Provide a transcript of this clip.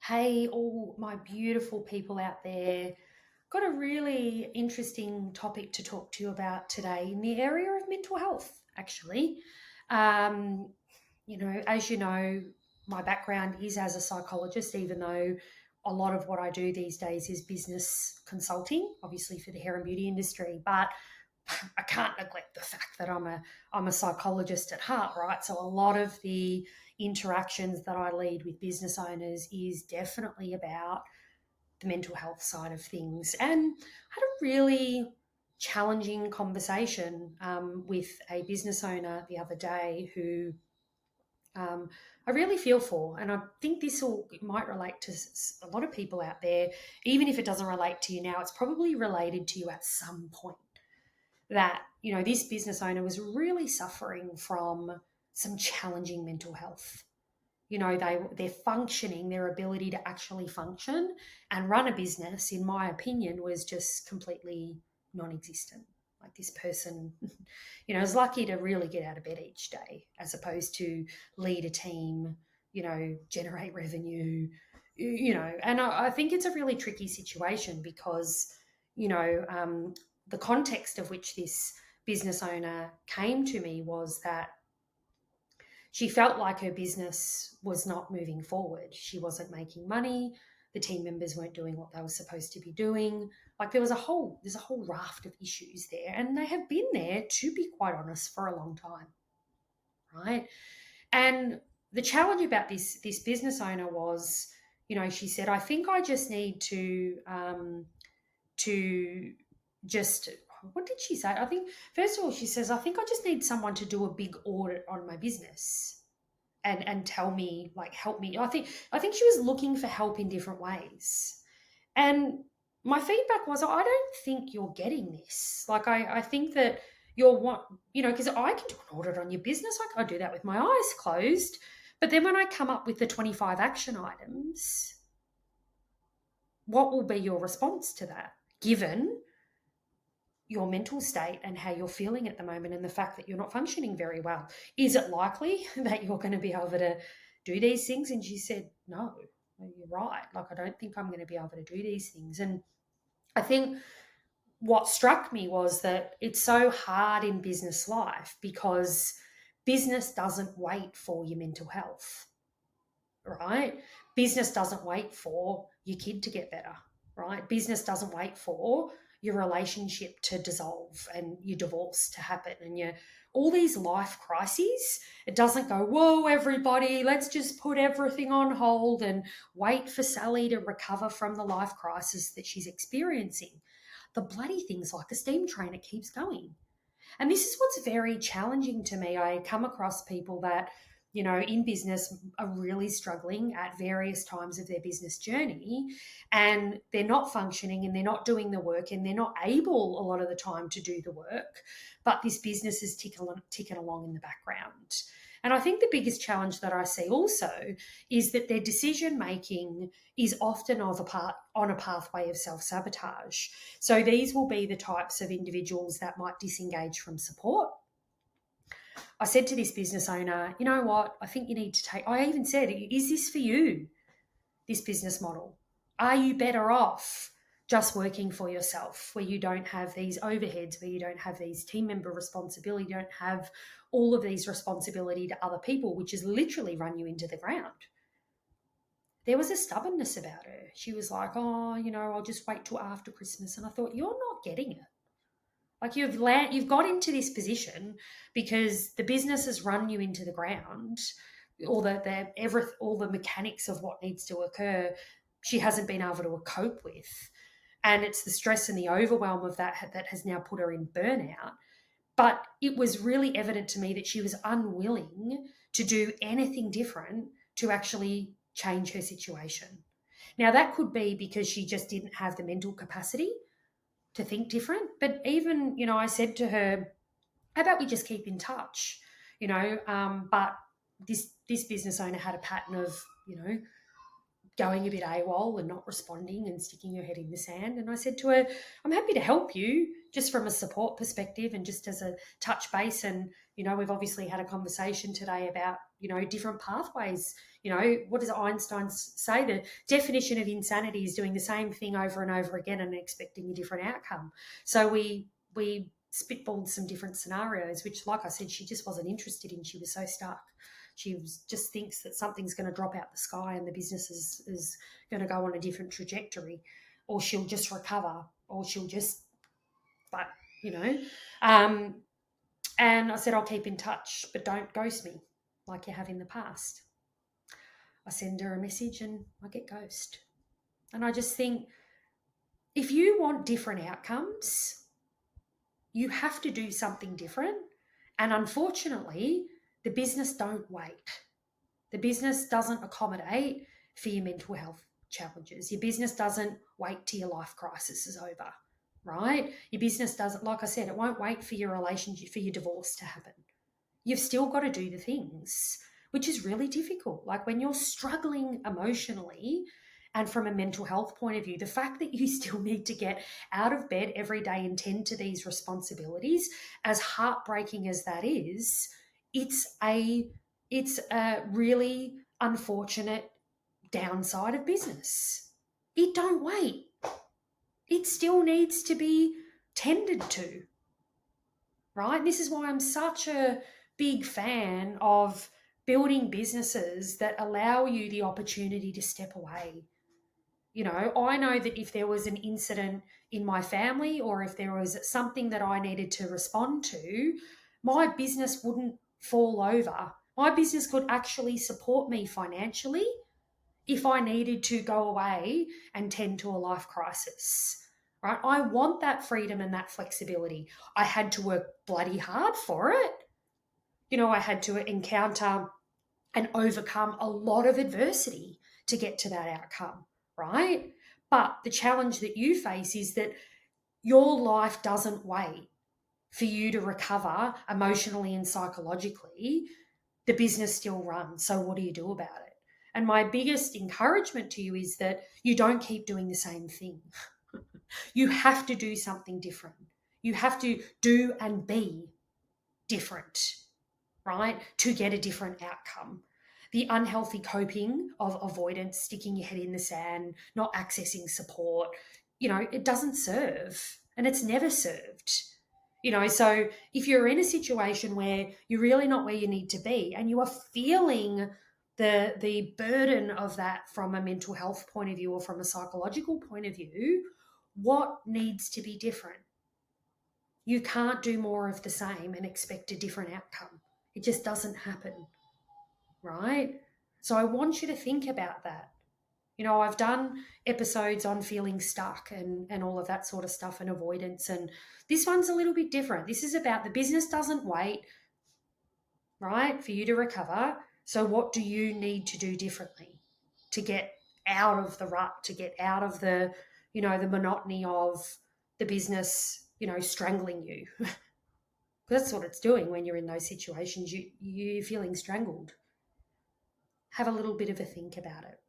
Hey, all my beautiful people out there. Got a really interesting topic to talk to you about today in the area of mental health, actually. Um, as you know, my background is as a psychologist, even though a lot of what I do these days is business consulting, obviously for the hair and beauty industry. But I can't neglect the fact that I'm a psychologist at heart, right? So a lot of the interactions that I lead with business owners is definitely about the mental health side of things. And I had a really challenging conversation with a business owner the other day who I really feel for, and I think it might relate to a lot of people out there. Even if it doesn't relate to you now, it's probably related to you at some point that this business owner was really suffering from some challenging mental health. Their functioning, their ability to actually function and run a business, in my opinion, was just completely non-existent. Like this person, is lucky to really get out of bed each day as opposed to lead a team, generate revenue, and I think it's a really tricky situation because you know the context of which this business owner came to me was that she felt like her business was not moving forward. She wasn't making money. The team members weren't doing what they were supposed to be doing. Like there's a whole raft of issues there, and they have been there, to be quite honest, for a long time, right? And the challenge about this business owner was, she said, I think I just need to just, what did she say? I think first of all she says, I think I just need someone to do a big audit on my business and tell me, like, help me. I think she was looking for help in different ways. And my feedback was, I don't think you're getting this. Like, I think that you're what, because I can do an audit on your business. I do that with my eyes closed. But then when I come up with the 25 action items, what will be your response to that, given your mental state and how you're feeling at the moment and the fact that you're not functioning very well? Is it likely that you're going to be able to do these things? And she said, no, you're right. Like, I don't think I'm going to be able to do these things. And I think what struck me was that it's so hard in business life because business doesn't wait for your mental health, right? Business doesn't wait for your kid to get better, right? Business doesn't wait for your relationship to dissolve and your divorce to happen and your all these life crises. It doesn't go, whoa, everybody, let's just put everything on hold and wait for Sally to recover from the life crisis that she's experiencing. The bloody thing's like a steam train, it keeps going. And this is what's very challenging to me. I come across people that, in business are really struggling at various times of their business journey, and they're not functioning and they're not doing the work and they're not able a lot of the time to do the work, but this business is ticking along in the background. And I think the biggest challenge that I see also is that their decision making is often on a pathway of self sabotage. So these will be the types of individuals that might disengage from support. I said to this business owner, you know what? I think you need to I even said, is this for you, this business model? Are you better off just working for yourself, where you don't have these overheads, where you don't have these team member responsibility, you don't have all of these responsibility to other people, which is literally run you into the ground? There was a stubbornness about her. She was like, oh, I'll just wait till after Christmas. And I thought, you're not getting it. Like you've got into this position because the business has run you into the ground, all all the mechanics of what needs to occur, she hasn't been able to cope with, and it's the stress and the overwhelm of that has now put her in burnout. But it was really evident to me that she was unwilling to do anything different to actually change her situation. Now, that could be because she just didn't have the mental capacity to think different. But even, I said to her, how about we just keep in touch? But this business owner had a pattern of, going a bit AWOL and not responding and sticking her head in the sand. And I said to her, I'm happy to help you just from a support perspective and just as a touch base. And, we've obviously had a conversation today about different pathways. What does Einstein say? The definition of insanity is doing the same thing over and over again and expecting a different outcome. So we spitballed some different scenarios, which, like I said, she just wasn't interested in. She was so stuck. Just thinks that something's going to drop out the sky and the business is going to go on a different trajectory, or she'll just recover, or she'll just, but you know. And I said, I'll keep in touch, but don't ghost me like you have in the past. I send her a message and I get ghost. And I just think, if you want different outcomes, you have to do something different. And unfortunately, the business don't wait. The business doesn't accommodate for your mental health challenges. Your business doesn't wait till your life crisis is over, right? Your business doesn't, like I said, it won't wait for your relationship, for your divorce to happen. You've still got to do the things, which is really difficult. Like when you're struggling emotionally and from a mental health point of view, the fact that you still need to get out of bed every day and tend to these responsibilities, as heartbreaking as that is, it's a really unfortunate downside of business. It don't wait. It still needs to be tended to, right? This is why I'm such a big fan of building businesses that allow you the opportunity to step away. I know that if there was an incident in my family, or if there was something that I needed to respond to, my business wouldn't fall over. My business could actually support me financially if I needed to go away and tend to a life crisis. Right? I want that freedom and that flexibility. I had to work bloody hard for it. I had to encounter and overcome a lot of adversity to get to that outcome, right? But the challenge that you face is that your life doesn't wait for you to recover emotionally and psychologically. The business still runs. So what do you do about it? And my biggest encouragement to you is that you don't keep doing the same thing. You have to do something different. You have to do and be different, right? To get a different outcome. The unhealthy coping of avoidance, sticking your head in the sand, not accessing support, it doesn't serve, and it's never served. So if you're in a situation where you're really not where you need to be and you are feeling the burden of that from a mental health point of view or from a psychological point of view, what needs to be different? You can't do more of the same and expect a different outcome. It just doesn't happen, right? So I want you to think about that. I've done episodes on feeling stuck and all of that sort of stuff and avoidance. And this one's a little bit different. This is about the business doesn't wait, right, for you to recover. So what do you need to do differently to get out of the rut, to get out of the monotony of the business, strangling you? That's what it's doing when you're in those situations. You're feeling strangled. Have a little bit of a think about it.